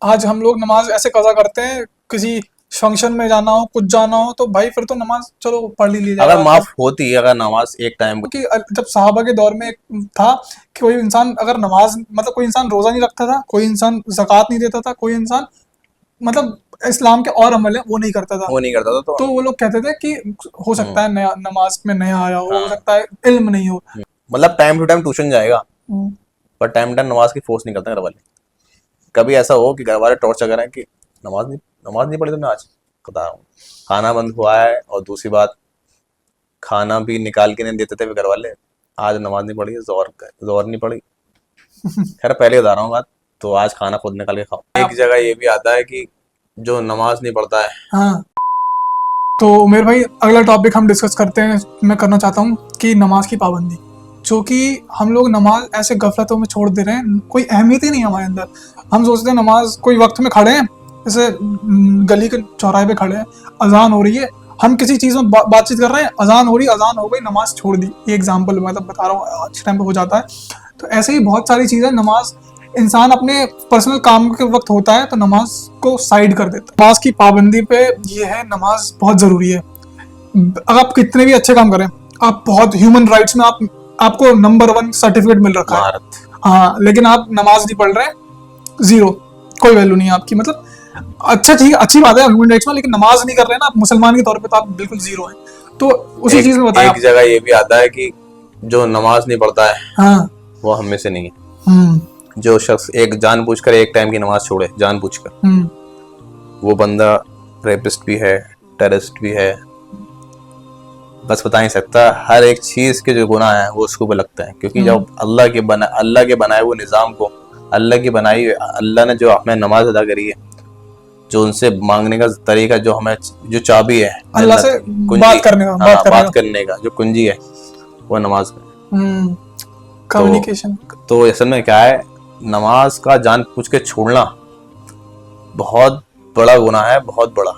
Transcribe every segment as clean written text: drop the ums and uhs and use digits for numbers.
आज हम लोग नमाज ऐसे कज़ा करते हैं, किसी फंक्शन में जाना हो, कुछ जाना हो, तो भाई फिर तो नमाज चलो पढ़ ही ली जाए। अगर माफ होती है, अगर नमाज एक टाइम क्योंकि जब सहाबा के दौर में एक था कि कोई इंसान अगर नमाज मतलब कोई इंसान रोजा नहीं रखता था, कोई इंसान ज़कात नहीं देता था, कोई इंसान मतलब इस्लाम के और अमल है वो नहीं करता था, वो नहीं करता था तो वो लोग कहते थे कि हो सकता है नया नमाज में नया आया हो हाँ। सकता है इल्म नहीं हो। मतलब टाइम टू टाइम ट्यूशन जाएगा, हम्म, पर टाइम टू टाइम नमाज की फोर्स नहीं करते घर वाले। कभी ऐसा हो कि घर वाले टॉर्चर करें कि नमाज नहीं पढ़ी तुमने आज, बता रहा हूँ खाना बंद हुआ है, और दूसरी बात खाना भी निकाल के नहीं देते थे घर वाले, आज नमाज नहीं पढ़ी, जोर नहीं पड़ी। खैर पहले बता रहा हूँ बात, तो आज खाना खुद निकाल के खाओ। एक जगह ये भी आता है कि जो नमाज नहीं पढ़ता है। हाँ। तो उमेर भाई अगला टॉपिक हम डिस्कस करते हैं, मैं करना चाहता हूँ कि नमाज की पाबंदी, जो कि हम लोग नमाज ऐसे गफलतों में छोड़ दे रहे हैं, कोई अहमियत ही नहीं है हमारे अंदर। हम सोचते हैं नमाज कोई वक्त में खड़े हैं, जैसे गली के चौराहे पे खड़े हैं, अजान हो रही है, हम किसी चीज़ में बातचीत कर रहे हैं, अजान हो रही, अजान हो गई, नमाज छोड़ दी। ये एग्जाम्पल मतलब बता रहा हूँ, अच्छे टाइम पे हो जाता है। तो ऐसे ही बहुत सारी चीज़ें, नमाज इंसान अपने पर्सनल काम के वक्त होता है तो नमाज को साइड कर देता है। नमाज की पाबंदी पे ये है, नमाज बहुत ज़रूरी है। अगर आप कितने भी अच्छे काम करें, आप बहुत ह्यूमन राइट्स में आपको नंबर 1 सर्टिफिकेट मिल रखा है, हाँ, लेकिन आप नमाज नहीं पढ़ रहे, जीरो, कोई वैल्यू नहीं है आपकी। मतलब अच्छा ठीक अच्छी बात है ह्यूमन राइट्स में, लेकिन नमाज नहीं कर रहे हैं ना आप, मुसलमान के तौर पे तो आप बिल्कुल जीरो हैं। तो उसी चीज में बताया एक जगह ये भी आता है कि जो नमाज नहीं पढ़ता है, हाँ, वो हम में से नहीं है। जो शख्स एक जानबूझकर एक टाइम की नमाज छोड़े, जानबूझकर, वो बंदा रेपिस्ट भी है, टेररिस्ट भी है, बस बता नहीं सकता। हर एक चीज के जो गुनाह है वो उसको भी लगता है, क्योंकि जब अल्लाह के बनाए हुए निजाम को, अल्लाह ने जो हमें नमाज अदा करी है, जो उनसे मांगने का तरीका, जो हमें जो चाबी है अल्लाह से बात करने का जो कुंजी है, वो नमाज का कम्युनिकेशन। तो असल में क्या है, नमाज का जानबूझ के छोड़ना बहुत बड़ा गुनाह है, बहुत बड़ा।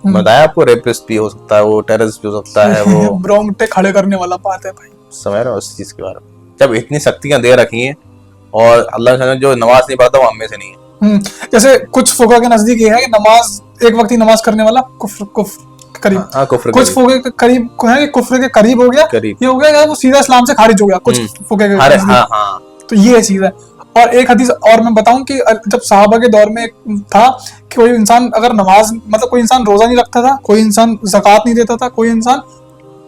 बताया आपको, रेपिस्ट भी हो सकता है, वो टेररिस्ट भी हो सकता है, वो रोंगटे खड़े करने वाला बात है भाई, समझ रहे हो उस चीज के बारे में। जब इतनी शक्तियां दे रखी हैं, और अल्लाह ने जो नमाज नहीं पढ़ता वो हम में से नहीं है। जैसे कुछ फुका के नजदीक ये है कि नमाज एक वक्त ही नमाज करने वाला कुफ्र करीब, कुछ फुके के करीब है कि कुफ्र के करीब हो गया, ये हो गया वो सीधा इस्लाम से खारिज हो गया, कुछ फुके के नजदीक। तो ये चीज है। और एक हदीस और मैं बताऊं कि जब सहाबा के दौर में था कि कोई इंसान अगर नमाज मतलब कोई इंसान रोजा नहीं रखता था, कोई इंसान ज़कात नहीं देता था, कोई इंसान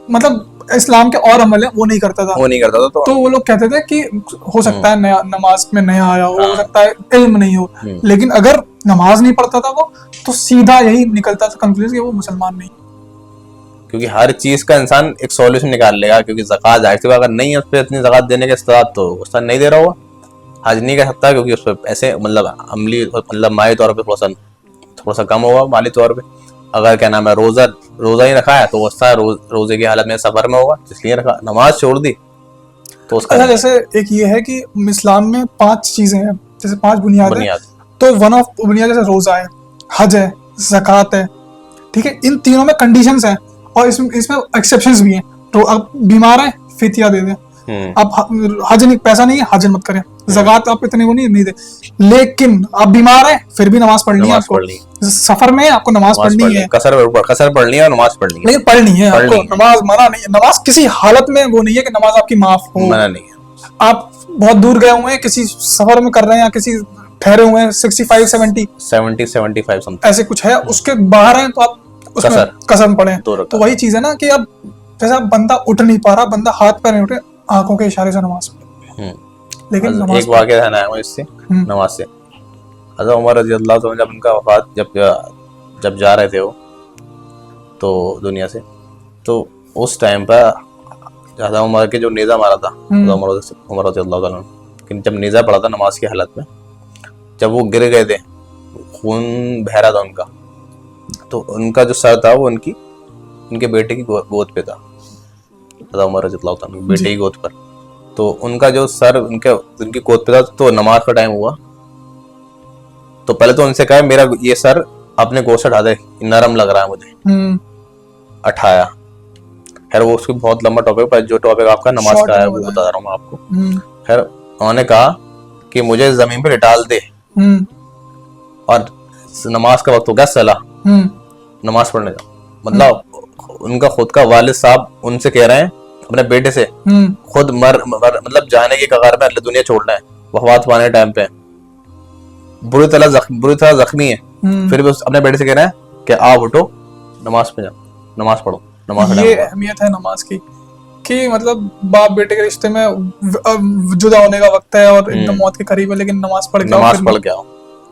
मतलब इस्लाम के और अमल है वो नहीं करता था, तो वो लोग कहते थे कि हो सकता है नया नमाज में नया आया हो सकता है इल्म नहीं हो। लेकिन अगर नमाज नहीं पढ़ता था वो, तो सीधा यही निकलता था कंक्लूजन कि वो मुसलमान नहीं। क्योंकि हर चीज का इंसान एक सॉल्यूशन निकाल लेगा, क्योंकि ज़कात जाहिर सी बात, अगर नहीं है उस पर इतनी ज़कात देने के इस्तेदाद, तो उस नहीं दे रहा होगा। हज नहीं कर सकता क्योंकि उस पर ऐसे मतलब अमली मतलब माली तौर पे थोड़ा सा कम होगा माली तौर पे। अगर क्या नाम है रोजा ही रखा है, तो वो रोजे की हालत में सफर में होगा, इसलिए रखा। नमाज छोड़ दी तो उसका जैसे एक ये है कि इस्लाम में 5 चीजें हैं, जैसे 5 बुनियाद है, तो वन ऑफ बुनियाद जैसे रोजा है, हज है, ज़कात है, ठीक है, इन तीनों में कंडीशंस हैं और इसमें एक्सेप्शंस भी हैं। तो अब बीमार है फितिया दे दें, आप हज नहीं, पैसा नहीं है हज मत करें, ज़कात आप इतने को नहीं दे, लेकिन आप बीमार है फिर भी नमाज पढ़नी है आपको, सफर में आपको नमाज पढ़नी है, कसर पढ़नी है और नमाज पढ़नी है, लेकिन पढ़नी है आपको, नमाज मना नहीं है। नमाज किसी हालत में वो नहीं है कि नमाज आपकी माफ हो, मना नहीं है। आप बहुत दूर गए हुए हैं, किसी सफर में कर रहे हैं या किसी ठहरे हुए हैं 65 70 75 समथिंग ऐसे कुछ है, उसके बाहर है, तो आप उसमें कसम पढ़े। तो वही चीज है ना कि अब जैसा बंदा उठ नहीं पा रहा, बंदा हाथ पैर नहीं उठे, आंखों के इशारे से नमाज पढ़े, लेकिन नमाज एक वाकया ध्यान आया इससे नमाज से। हज़रत उमर रज़ी अल्लाह तआला जब उनका वफात जब जा रहे थे वो तो दुनिया से, तो उस टाइम पर हज़रत उमर के जो नेज़ा मारा था उमर रज़ी अल्लाह तआला, जब नेज़ा पड़ा था नमाज की हालत में, जब वो गिर गए थे, खून बह रहा था उनका, तो उनका जो सर था वो उनके बेटे की गोद पे था, उमर रज़ी अल्लाह तआला बेटे की गोद पर। तो उनका जो सर उनकी गोद पे था, तो नमाज का टाइम हुआ, तो पहले तो उनसे कहा मेरा ये सर अपने गोद से हटा दे, नरम लग रहा है मुझे। हटाया, खैर वो उसकी बहुत लंबा टॉपिक, पर जो टॉपिक आपका नमाज का है वो बता रहा हूँ मैं आपको। खैर उन्होंने कहा कि मुझे जमीन पे डाल दे, और नमाज का वक्त हो गया, सला नमाज पढ़ने जाओ। मतलब उनका खुद का वालिद साहब उनसे कह रहे हैं अपने बेटे से, खुद मतलब जाने की कगार में, दुनिया छोड़ना है, वफात पाने टाइम पे बुरी तरह जख्मी है, फिर भी अपने बेटे से कह रहे हैं कि आप उठो, नमाज पे जाओ, नमाज पढ़ो, नमाज। ये अहमियत है नमाज की कि मतलब बाप बेटे के रिश्ते में जुदा होने का वक्त है और एकदम मौत के करीब है, लेकिन नमाज पढ़ के आओ।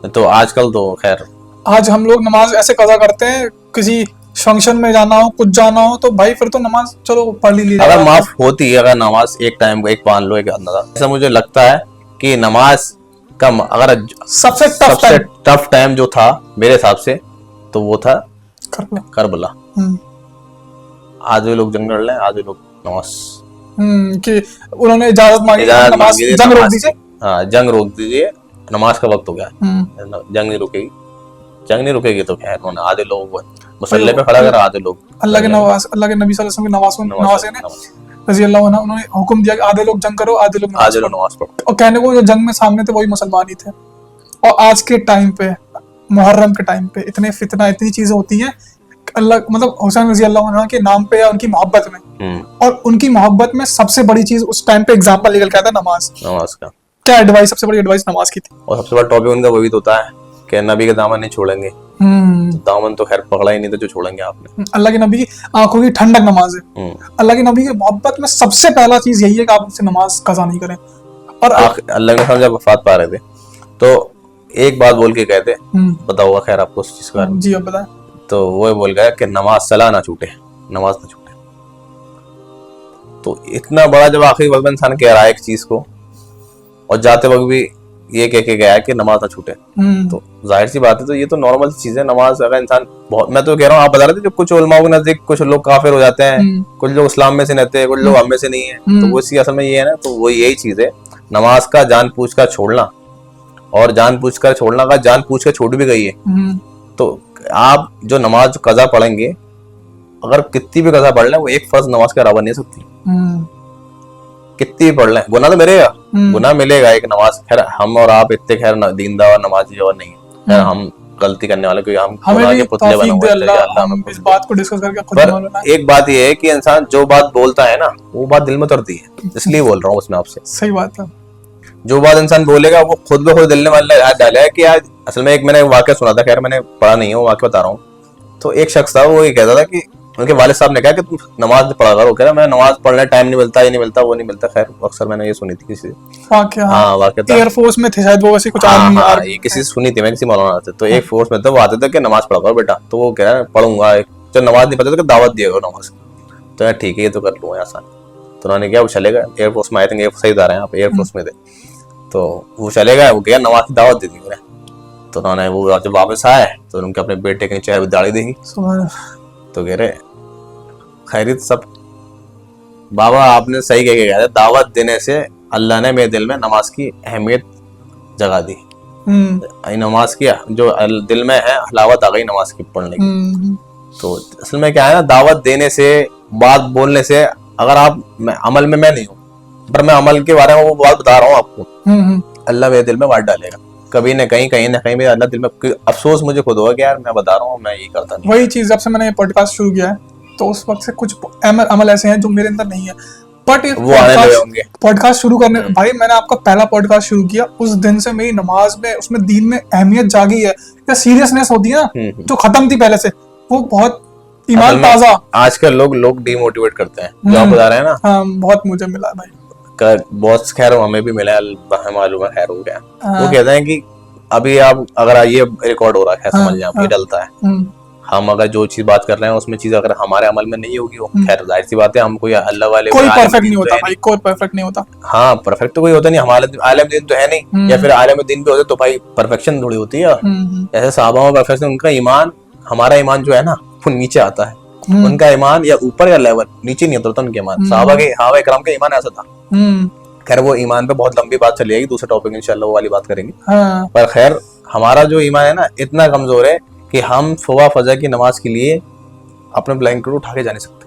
तो आजकल तो खैर आज हम लोग नमाज ऐसे कज़ा करते हैं, किसी फंक्शन में जाना हो, कुछ जाना हो, तो भाई फिर तो नमाज चलो पढ़ ली अगर माफ होती है, अगर नमाज एक टाइम एक मान लो, एक अंदाजा, ऐसा मुझे लगता है कि नमाज का अगर सबसे टफ टाइम जो था मेरे हिसाब से, तो वो था करबला। आज भी लोग जंग लड़ रहे हैं, आज भी लोग नमाज कि उन्होंने इजाजत मांगी, नमाज जंग रोक दीजिए। हाँ, जंग रोक दीजिए, नमाज का वक्त हो गया, जंग नहीं रुकेगी, जंग नहीं रुकेगी तो खैर उन्होंने आधे लोग मुसल्ले पे खड़ा कर, आधे लोग अल्लाह के नबी सल्लल्लाहु अलैहि वसल्लम की नवासे ने रजी अल्लाह अन्हु, उन्होंने हुक्म दिया कि आधे लोग जंग करो, आधे लोग नमाज पढ़ो। और कहने को जो जंग में सामने थे वही मुसलमान ही थे। और आज के टाइम पे, मुहर्रम के टाइम पे इतने फितना, इतनी चीजें होती हैं, अल्लाह मतलब हुसैन रजी अल्लाह अन्हु के नाम पे या उनकी मोहब्बत में, और उनकी मोहब्बत में सबसे बड़ी चीज उस टाइम पे एग्जांपल निकल के आता है नमाज का। क्या एडवाइस, सबसे बड़ी एडवाइस नमाज की थी। और सबसे बड़ा टॉपिक उनका वही तो होता है कि नबी का दामन नहीं छोड़ेंगे। दामन तो खैर पकड़ा ही नहीं था जो छोड़ेंगे आपने। अल्लाह के नबी की आंखों की ठंडक नमाज है। अल्लाह के नबी की मोहब्बत में सबसे पहला चीज यही है कि आप उनसे नमाज कज़ा नहीं करें। और अल्लाह के जब वफात पा रहे थे तो एक बात बोल के कहते, पता होगा खैर आपको उस चीज का। जी अब बताएं। तो वो बोल गया कि नमाज सला ना छूटे, नमाज ना छूटे। तो इतना बड़ा जब आखिरी वक्त में इंसान कह रहा है एक चीज को, और जाते वक्त भी ये कह के गया है कि नमाज ना छूटे, तो जाहिर सी बात है, तो ये तो नॉर्मल चीज है। नमाज अगर इंसान बहुत, मैं तो कह रहा हूँ, आप बता रहे थे जब कुछ उलमाओं के नजदीक कुछ लोग काफिर हो जाते हैं, कुछ लोग इस्लाम में से रहते हैं, कुछ लोग हम में से नहीं है, तो वो इसी असल में ये है ना, तो वो यही चीज है नमाज का जानबूझ कर छोड़ना। और जानबूझ कर छोड़ना का जानबूझ कर छूट भी गई है। तो आप जो नमाज कज़ा पढ़ेंगे, अगर कितनी भी कज़ा पढ़ लें, वो एक फर्ज नमाज के बराबर नहीं हो सकती। कितनी भी पढ़ लें, गुनाह तो मिलेगा, गुनाह मिलेगा एक नमाज। खैर हम और आप इतने खैर दीनदार नमाजी और नहीं, खैर हम गलती करने वाले, क्योंकि हम खुदा के पुतले बने हुए हैं। इस बात को डिस्कस करके खुद पर एक बात ये है कि इंसान जो बात बोलता है ना, वो बात दिल में उतरती है, इसलिए बोल रहा हूँ उसमें आपसे। सही बात है। जो बात इंसान बोलेगा वो खुद ब खुद दिल में याद डाला है कि आज असल में एक मैंने वाकया सुना था, खैर मैंने पढ़ा नहीं है, वाकया बता रहा हूँ। तो एक शख्स था, वो ये कहता था कि उनके वालिद साहब ने कहा कि तुम नमाज पढ़ा करो। कह रहा मैं नमाज पढ़ने टाइम नहीं मिलता, ये नहीं मिलता, वो नहीं मिलता। खैर अक्सर मैंने ये सुनी थी किसी से, वाकया। हाँ वाकया एयरफोर्स में थे शायद वो, वैसे कुछ आदमी ये किसी से सुनी थी मैं, किसी मौलाना से। तो एक फोर्स में थे, वो आते थे कि नमाज पढ़ा करो बेटा। तो वो कह रहा है पढ़ूंगा, जो नमाज नहीं पढ़ते तो दावत दिया करो नमाज। तो यार ठीक है, ये तो कर लूंगा आसान। तो उन्होंने क्या, वो चले गए एयरफोर्स में, आई थिंक सही जा रहे हैं आप, एयरफोर्स में थे। तो वो चले गए, वो गया नमाज की दावत दे दी उन्हें। तो उन्होंने वो जब वापस आए तो उनके अपने बेटे के चेहरे पर दाढ़ी देखी। तो कह रहे खैरियत सब, बाबा आपने सही कह के गया था, दावत देने से अल्लाह ने मेरे दिल में नमाज की अहमियत जगा दी। नमाज की जो दिल में है हलावत आ गई नमाज की पढ़ने की। तो असल में क्या है ना, दावत देने से, बात बोलने से, अगर आप अमल में, मैं नहीं हूँ पर मैं अमल के बारे में वो बात बता रहा हूँ आपको, अल्लाह मेरे दिल में बात डालेगा कभी न कहीं मेरे अल्लाह दिल में। अफसोस मुझे खुद होगा कि यार मैं बता रहा हूँ, मैं ये करता नहीं। वही चीज, जब से मैंने ये पॉडकास्ट शुरू किया है तो उस वक्त से कुछ अमल ऐसे हैं जो मेरे अंदर नहीं है, बट वो पॉडकास्ट शुरू करने, भाई मैंने आपका पहला पॉडकास्ट शुरू किया, उस दिन से मेरी नमाज में, उसमें दीन में अहमियत जागी है, या सीरियसनेस होती है ना जो खत्म थी पहले से, वो बहुत ईमान ताजा। आजकल लोग डिमोटिवेट करते हैं, जो आप बता रहे हैं ना। हाँ, बहुत मुझे मिला भाई, बहुत खैर हमें भी मिला, मालूम है, खैर हो गया। वो कहते हैं कि अभी आप अगर ये रिकॉर्ड हो रहा है, समझ लें आप, ये डलता है, हम अगर जो चीज बात कर रहे हैं उसमें चीज अगर हमारे अमल में नहीं होगी, वो खैर जाहिर सी बात है, हम कोई अल्लाह वाले, कोई परफेक्ट नहीं होता भाई, कोई परफेक्ट नहीं होता। हाँ, परफेक्ट तो कोई होता नहीं, हमारे आलम दिन तो है नहीं, या फिर आलम दिन भी होते तो भाई परफेक्शन थोड़ी होती है। ऐसे साहबा में परफेक्शन, उनका ईमान, हमारा ईमान जो है ना वो नीचे आता है, उनका ईमान या ऊपर या लेवल, नीचे नहीं उतरता उनके ईमान। साहबा इकराम का ईमान ऐसा था। खैर वो ईमान पे बहुत लंबी बात चली जाएगी, दूसरे टॉपिक इंशाल्लाह वो वाली बात करेंगे। पर खैर हमारा जो ईमान है ना इतना कमजोर है कि हम सुबह फजर की नमाज के लिए अपने ब्लैंकेट उठा के जा नहीं सकते।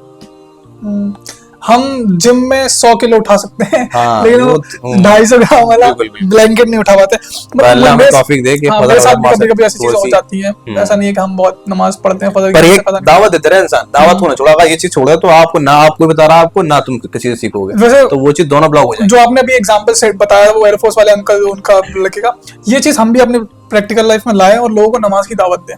हम जिम में 100 किलो उठा सकते हैं, हाँ, लेकिन वो 250 ग्राम वाला बिल्कुल, बिल्कुल। ब्लैंकेट नहीं उठा पाते। अल्लाह हमें तौफीक दे कि मेरे साथ भी फजर कभी कभी ऐसी चीजें हो थोड़ी-सी- जाती हैं, ऐसा नहीं है कि हम बहुत नमाज पढ़ते हैं फजर पर की, एक दावत देते रहे इंसान, दावत को ना छोड़ा, अगर ये चीज छोड़ दे तो आपको ना, आपको बता रहा आपको ना, तुम किसी से सीखोगे, वैसे तो वो चीज दोनों ब्लॉक हो जाएगी। जो आपने अभी एग्जांपल सेट बताया वो एयरफोर्स वाले अंकल, उनका लड़के का, ये चीज हम भी अपने प्रैक्टिकल लाइफ में लाए और लोगों को नमाज की दावत दें।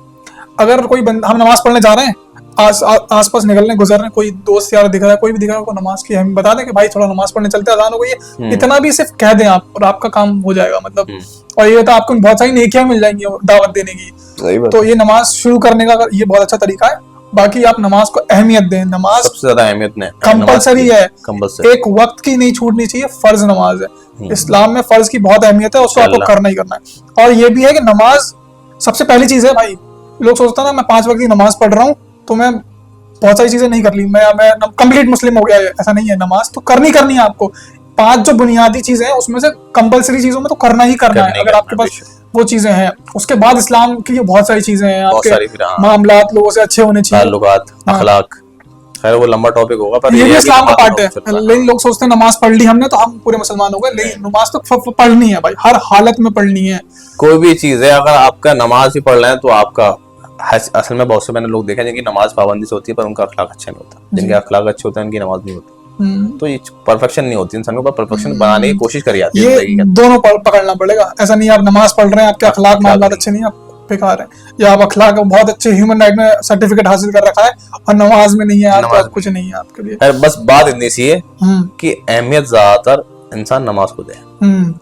अगर कोई हम नमाज पढ़ने जा रहे हैं, आस पास निकल रहे गुजर रहे हैं, कोई दोस्त यार दिख रहा है, कोई भी दिख रहा है, उनको नमाज की हम बता दें कि भाई थोड़ा नमाज पढ़ने चलते हैं, अजान हो गई है, इतना भी सिर्फ कह दें आप और आपका काम हो जाएगा, मतलब। और ये तो आपको बहुत सारी नेकियां मिल जाएंगी दावत देने की। सही बात। तो ये नमाज शुरू करने का ये बहुत अच्छा तरीका है। बाकी आप नमाज को अहमियत दें, नमाज सबसे ज्यादा अहमियत ने कंपलसरी है, कंपलसरी, एक वक्त की नहीं छूटनी चाहिए, फर्ज नमाज है। इस्लाम में फर्ज की बहुत अहमियत है, उसको आपको करना ही करना है। और ये भी है कि नमाज सबसे पहली चीज है भाई। लोग सोचते हैं ना मैं 5 वक्त की नमाज पढ़ रहा हूँ तो मैं बहुत सारी चीजें नहीं कर ली, मैं कंप्लीट मुस्लिम हो गया, ऐसा नहीं है। नमाज तो करनी है आपको। 5 जो बुनियादी चीजें हैं उसमें से कंपलसरी चीजों में तो करना ही करना है, अगर आपके पास वो चीजें हैं। उसके बाद इस्लाम की बहुत सारी चीजें हैं, आपके मामलात लोगों से अच्छे होने चाहिए, ताल्लुकात, अखलाक, खैर वो लंबा टॉपिक होगा, पर ये भी इस्लाम का पार्ट है। हाँ। लेकिन लोग सोचते हैं नमाज पढ़ ली हमने तो हम पूरे मुसलमान हो गए, लेकिन नमाज तो पढ़नी है भाई, हर हालत में पढ़नी है। कोई भी चीज है, अगर आपका नमाज ही पढ़ रहे हैं तो आपका, असल में बहुत से मैंने लोग देखे जिनकी नमाज पाबंदी से होती है पर उनका अखलाक अच्छा नहीं होता, जिनके अखलाक अच्छे होते हैं उनकी नमाज नहीं होती। तो ये परफेक्शन नहीं होती इंसान को, परफेक्शन बनाने की कोशिश करी जाती है। ये दोनों पकड़ना पड़ेगा। ऐसा नहीं आप नमाज पढ़ रहे हैं, आपके अखलाक मामलात अच्छे नहीं है, आप बेकार है, या आप अखलाक बहुत अच्छे ह्यूमन राइट में सर्टिफिकेट हासिल कर रखा है और नमाज में नहीं है, आप कुछ नहीं है आपके लिए। बस बात इतनी सी है कि अहमियत ज्यादातर इंसान नमाज को दे।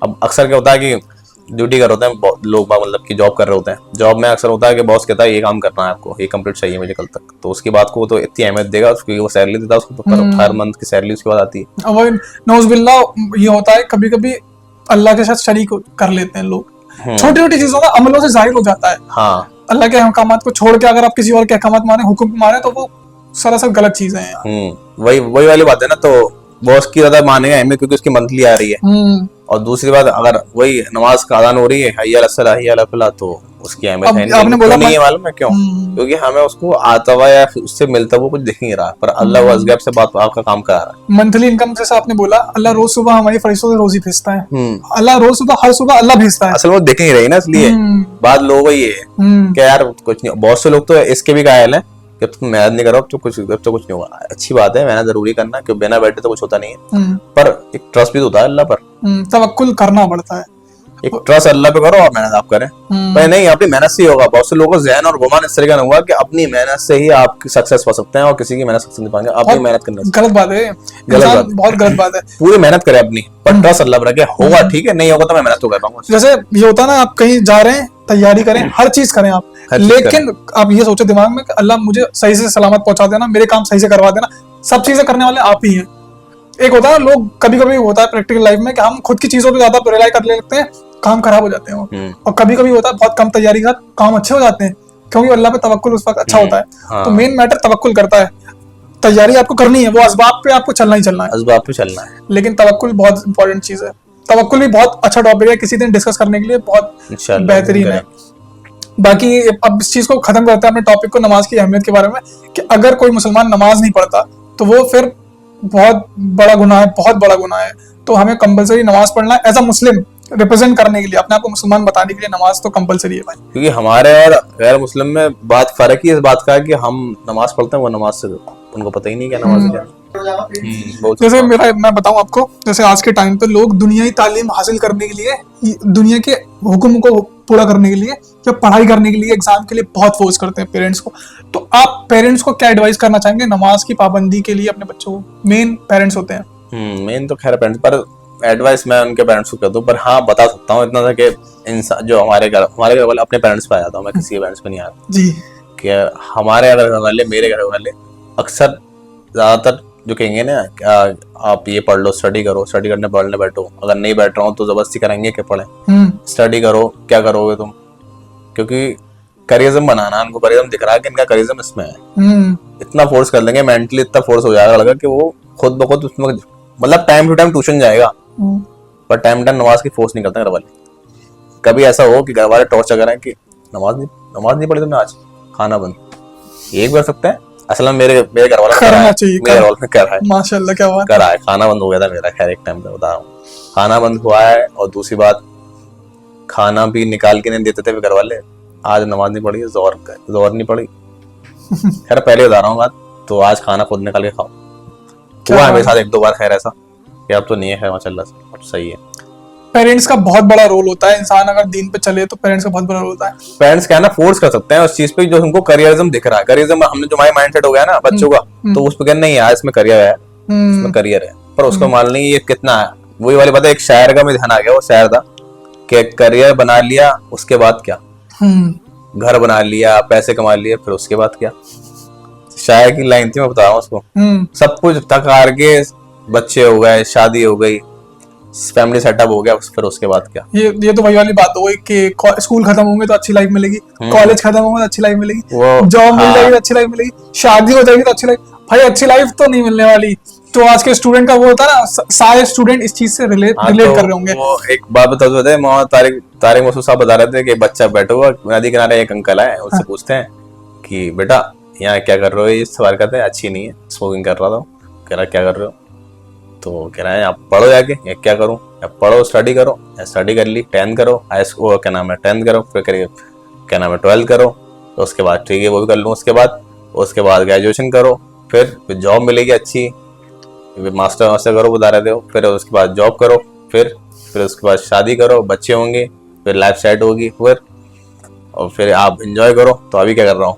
अब अक्सर क्या होता है कि ड्यूटी कर होते हैं लोग, मतलब कि जॉब कर रहे होते हैं, जॉब में अक्सर होता है कि बॉस कहता है ये काम करना है आपको, ये कंप्लीट चाहिए मुझे कल तक, तो उसकी बात को तो इतनी अहमियत देगा, उसकी वो सैलरी देता है उसको, तो हर मंथ की सैलरी उसके बाद आती है। और नौजुबिल्लाह ये होता है कभी कभी अल्लाह के साथ शरीक कर लेते हैं लोग, छोटी छोटी चीजों में अमलों से जाहिर हो जाता है। हाँ, अल्लाह के अहकामात को छोड़ के अगर आप किसी और के अहकामात माने, हुक्म माने, तो वो सरासर गलत चीजें हैं। वही वाली बात है ना, तो बॉस की ज्यादा मानेगा अहमियत क्योंकि उसकी मंथली आ रही है, और दूसरी बात अगर वही नमाज का अज़ान हो रही है हय्या अलस सलाह हय्या अलल फलाह, तो उसकी अहमियत है नहीं। आपने बोला नहीं है, मालूम है क्यों? क्योंकि हमें उसको आता हुआ या उससे मिलता हुआ कुछ दिख नहीं रहा, पर अल्लाह वो अज़गैब से बात आपका काम करा रहा है। मंथली इनकम जैसा आपने बोला, अल्लाह रोज सुबह हमारी फरिश्तों से रोजी भेजता है, अल्लाह रोज सुबह हर सुबह अल्लाह भेजता है। असल में दिख नहीं रही ना, इसलिए बात लोगों को ये है कि यार कुछ नहीं। बहुत से लोग तो इसके भी कायल है कि तुम मेहनत नहीं करो तो कुछ नहीं होगा। अच्छी बात है, मेहनत जरूरी करना, क्योंकि बिना बैठे तो कुछ होता नहीं है, पर एक ट्रस्ट भी तो होता है अल्लाह पर, तवक्कुल करना पड़ता है। एक ट्रस्ट अल्लाह पे करो और मेहनत आप करें। पर नहीं, अपनी मेहनत से ही होगा। बहुत से लोगों को ज़हन और गुमान इस तरह का होगा कि अपनी मेहनत से ही आप सक्सेस पा सकते हैं और किसी की मेहनत सक्सेस नहीं पाएंगे। अपनी मेहनत करने से गलत बात है, बहुत गलत बात है। पूरी मेहनत करें अपनी, पर ट्रस्ट अल्लाह पर रखे, होगा ठीक है, नहीं होगा तो मैं मेहनत तो कर पाऊंगा। जैसे ये होता है ना, आप कहीं जा रहे हैं, तैयारी करें, हर चीज करें आप, लेकिन आप ये सोचो दिमाग में कि अल्लाह मुझे सही से सलामत पहुंचा देना, मेरे काम सही से करवा देना, सब चीजें करने वाले आप ही हैं। एक होता है लोग, कभी कभी होता है प्रैक्टिकल लाइफ में कि हम खुद की चीजों पे ज्यादा रिलाई कर लगते हैं, काम खराब हो जाते हैं। और कभी कभी होता है बहुत कम तैयारी के साथ काम अच्छे हो जाते हैं, क्योंकि अल्लाह पे तवक्कुल उस वक्त अच्छा होता है। तो मेन मैटर तवक्कुल करता है। तैयारी आपको करनी है, वो असबाब पे आपको चलना ही चलना है, असबाब पे चलना है, लेकिन तवक्कुल बहुत इंपॉर्टेंट चीज है। तवक्कुल भी बहुत अच्छा टॉपिक है, किसी दिन डिस्कस करने के लिए बहुत बेहतरीन है। बाकी अब इस चीज को खत्म करते हैं अपने टॉपिक को, नमाज की अहमियत के बारे में, कि अगर कोई मुसलमान नमाज नहीं पढ़ता तो वो फिर बहुत बड़ा गुनाह है, बहुत बड़ा गुनाह है। तो हमें कंपलसरी नमाज पढ़ना है एज अ मुस्लिम, रिप्रेजेंट करने के लिए, अपने आप को मुसलमान बताने के लिए नमाज तो कंपलसरी है भाई। क्योंकि हमारे और गैर मुस्लिम में बात फर्क ही इस बात का है कि हम नमाज पढ़ते हैं, वो नमाज से उनको पता ही नहीं क्या नमाज है। जैसे मैं बताऊं आपको, जैसे आज के टाइम पे लोग दुनियाई तालीम हासिल करने के लिए, दुनिया के हुक्म को पूरा करने के लिए या पढ़ाई करने के लिए, एग्जाम के लिए बहुत फोर्स करते हैं पेरेंट्स को। तो आप पेरेंट्स को क्या एडवाइस करना चाहेंगे नमाज की पाबंदी के लिए अपने बच्चों को? मेन पेरेंट्स होते हैं। मेन तो खैर पेरेंट्स, पर एडवाइस मैं उनके पेरेंट्स को कर दूं, पर हाँ बता सकता हूँ इतना था कि इंसान जो हमारे घर वाले, अपने पेरेंट्स पे आ जाता हूँ मैं, किसी के पेरेंट्स पे नहीं आता जी। कि हमारे घर वाले, मेरे घर वाले अक्सर ज्यादातर जो कहेंगे ना, आप ये पढ़ लो, स्टडी करो, स्टडी करने पढ़ने बैठो, अगर नहीं बैठ रहा हूँ तो जबरदस्ती करेंगे कि पढ़े, स्टडी करो, क्या करोगे तुम? क्योंकि करियरिज्म बनाना, उनको करियरिज्म दिख रहा है कि इनका करियरिज्म इसमें है, इतना फोर्स कर देंगे, मेंटली इतना फोर्स हो जाएगा लगा कि वो खुद ब खुद उसमें, मतलब टाइम टू टाइम ट्यूशन जाएगा, पर टाइम टू टाइम नमाज की फोर्स नहीं करते घर वाले। कभी ऐसा हो कि घर वाले टॉर्चर करें कि नमाज नहीं पढ़ी तुमने आज, खाना बंद, ये कर सकते हैं, असल में मेरे मेरे घर वालों ने करना करा है, चाहिए, मेरे घर वालों ने करा है, माशाल्लाह, क्या बात। करा है। खाना बंद हो गया था मेरा, खैर एक टाइम पे बता रहा हूँ, खाना बंद हुआ है। और दूसरी बात, खाना भी निकाल के नहीं देते थे घर वाले। आज नमाज नहीं पढ़ी, जोर नहीं पड़ी, खैर पहले बता रहा हूँ बात। तो आज खाना खुद निकाल के खाओ। क्या हुआ है बात। मेरे साथ एक दो बार, खैर ऐसा कि अब तो नहीं है, खैर माशाल्लाह से अब सही है। पेरेंट्स का बहुत बड़ा रोल होता है, इंसान अगर दीन पे चले तो पेरेंट्स का बहुत बड़ा रोल होता है। पेरेंट्स क्या है ना, फोर्स कर सकते हैं उस चीज पे जो उनको करियरिज्म दिख रहा है। करियरिज्म हमने जो हमारा माइंडसेट हो गया ना बच्चों का, तो उस पे कहना नहीं यार इसमें करियर है, इसमें करियर है, पर उसको मान ली ये कितना है। वही वाली बात है, एक शायर का मुझे ध्यान आ गया, वो शायर था कि करियर बना लिया उसके बाद क्या, घर बना लिया, पैसे कमा लिए, फिर उसके बाद क्या। शायर की लाइन थी, मैं बता रहा हूँ उसको। सब कुछ थक हार के बच्चे हो गए, शादी हो गई, फैमिली सेटअप हो गया, फिर उसके बाद क्या। ये तो वही वाली बात हो गई कि स्कूल खत्म होंगे तो अच्छी लाइफ मिलेगी, कॉलेज खत्म होंगे तो अच्छी लाइफ मिलेगी, जॉब मिल जाएगी तो अच्छी लाइफ मिलेगी, शादी हो जाएगी तो अच्छी लाइफ। भाई अच्छी लाइफ तो नहीं मिलने वाली। तो आज के स्टूडेंट का वो होता है ना, सारे स्टूडेंट इस चीज से रिलेट कर रहे होंगे। वो एक बात बताओ थे, मोहम्मद तारिक मसूद साहब बता रहे थे कि बच्चा बैठा हुआ नदी किनारे, एक अंकल है, उससे पूछते हैं कि बेटा यहाँ क्या कर रहे हो, ये हरकत है अच्छी नहीं है, स्मोकिंग कर रहा था। कह रहा क्या कर रहे हो, तो कह रहा है आप पढ़ो जाके, या क्या करूं, या पढ़ो स्टडी करो, या स्टडी कर ली, 10th करो, वो क्या नाम है 10th करो, फिर करिए क्या नाम है 12th करो, तो उसके बाद ठीक है वो भी कर लूँ, उसके बाद ग्रेजुएशन करो, फिर जॉब मिलेगी अच्छी, मास्टर करो बता रहे थे वो, फिर उसके बाद जॉब करो, फिर उसके बाद शादी करो, बच्चे होंगे, फिर लाइफ सेट होगी, और फिर आप एंजॉय करो। तो अभी क्या कर रहा हूँ।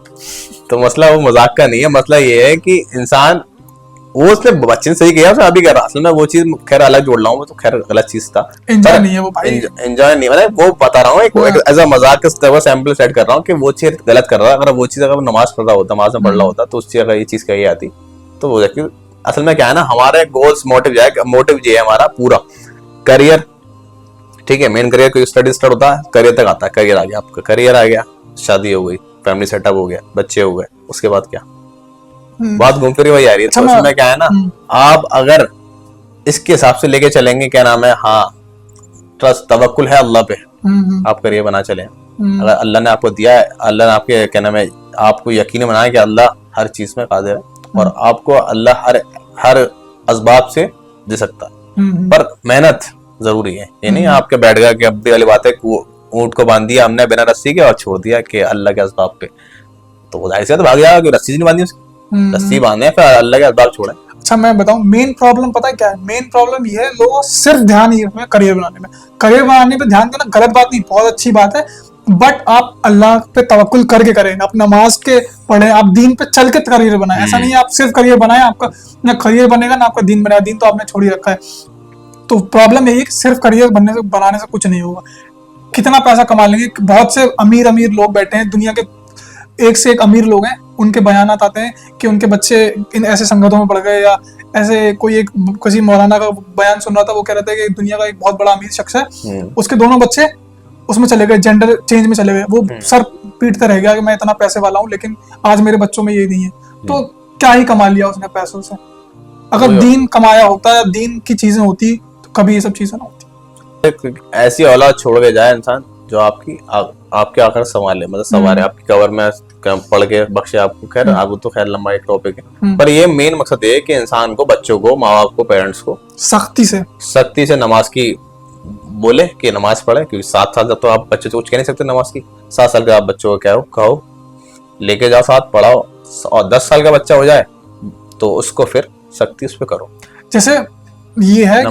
तो मसला वो मजाक का नहीं है, मसला ये है कि इंसान वो उसने बच्चे ने सही किया, उसने अभी कर रहा। असल में वो चीज खैर अलग जोड़ रहा हूँ, वो तो खैर गलत चीज था, एंजॉय नहीं है वो भाई, एंजॉय नहीं, मतलब वो बता रहा हूँ एक एज अ मजाक के तरह सैंपल सेट कर रहा हूँ कि वो चीज गलत कर रहा है। अगर वो चीज अगर नमाज पढ़ रहा होता, नमाज में पढ़ रहा होता, तो उस चीज अगर ये चीज कही आती तो वो देखिए। असल में क्या है ना, हमारे गोल्स मोटिव ये है हमारा पूरा करियर, ठीक है, मेन करियर कोई स्टडी स्टार्ट होता है, करियर तक आता है, करियर आ गया आपका, करियर आ गया, शादी हो गई, फैमिली सेटअप हो गया, बच्चे हो गए, उसके बाद क्या, बात घूम फिर वही आ रही है। तो उसमें क्या है ना, आप अगर इसके हिसाब से लेके चलेंगे, क्या नाम है, हाँ ट्रस्ट तवक्कुल है अल्लाह पे, आप करियर बना चले। अगर अल्लाह ने आपको दिया है, अल्लाह ने आपके क्या नाम है आपको यकीन बनाया कि अल्लाह हर चीज में कादिर है, और आपको अल्लाह हर असबाब से दे सकता है, पर मेहनत जरूरी है। ये नहीं आपके बैठ गया कि अब भी वाली बात है, ऊंट को बांध दिया हमने बिना रस्सी के और छोड़ दिया कि अल्लाह के असबाब पे, तो वो जाहिर सी बात भाग जाएगा कि रस्सी नहीं बांधी उसकी, रस्सी बांधे फिर अल्लाह के असबाब छोड़े। अच्छा मैं बताऊं, मेन प्रॉब्लम पता है क्या है? मेन प्रॉब्लम ये है, लोगों सिर्फ ध्यान ही रखना करियर बनाने में। करियर बनाने पे ध्यान देना गलत बात नहीं, बहुत अच्छी बात है, बट आप अल्लाह पे तवक्कुल करके करें, आप नमाज के पढ़े, आप दीन पे चल के करियर बनाए। ऐसा नहीं है आप सिर्फ करियर बनाए, आपका ना करियर बनेगा ना आपका दीन बनेगा, दीन तो आपने छोड़ ही रखा है। तो प्रॉब्लम यही है कि सिर्फ करियर बनाने से कुछ नहीं होगा। कितना पैसा कमा लेंगे, बहुत से अमीर लोग बैठे हैं दुनिया के, एक से एक अमीर लोग हैं, उनके बयानात आते हैं कि उनके बच्चे इन ऐसे संगतों में पड़ गए, या ऐसे कोई एक किसी मौलाना का बयान सुन रहा था, वो कह रहा था कि दुनिया का एक बहुत बड़ा अमीर शख्स है, उसके दोनों बच्चे उसमें चले गए, जेंडर चेंज में चले गए, वो सर पीटता रह गया कि मैं इतना पैसे वाला हूँ लेकिन आज मेरे बच्चों में ये नहीं है। तो क्या ही कमा लिया उसने पैसों से। अगर दीन कमाया होता है, दीन की चीजें होती, तो कभी ये सब चीजें ना होती। ऐसी औलाद छोड़ के जाए इंसान जो आपके आकर संभाले, मतलब संभाले, आपकी कवर में पढ़ के बख्शे आपको। खैर आगू तो खैर लंबा एक टॉपिक है, पर ये मेन मकसद ये है कि इंसान को, बच्चों को, माँ बाप को, पेरेंट्स को सख्ती से नमाज की बोले कि नमाज पढ़े, क्योंकि 7 साल तक तो आप बच्चे को कुछ कह नहीं सकते नमाज की। 7 साल का आप बच्चों को कहो लेके जाओ साथ पढ़ाओ, और 10 साल का बच्चा हो जाए तो उसको फिर सख्ती उस पर करो। जैसे ये है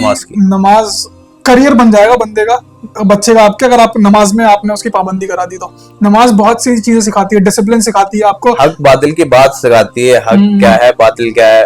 नमाज करियर बन जाएगा बंदे का, बच्चे का आपके, अगर आप नमाज में आपने उसकी पाबंदी करा दी तो। नमाज बहुत सी चीजें सिखाती है, डिसिप्लिन सिखाती है आपको, हक बातिल की बात सिखाती है, हक क्या है बातिल क्या है,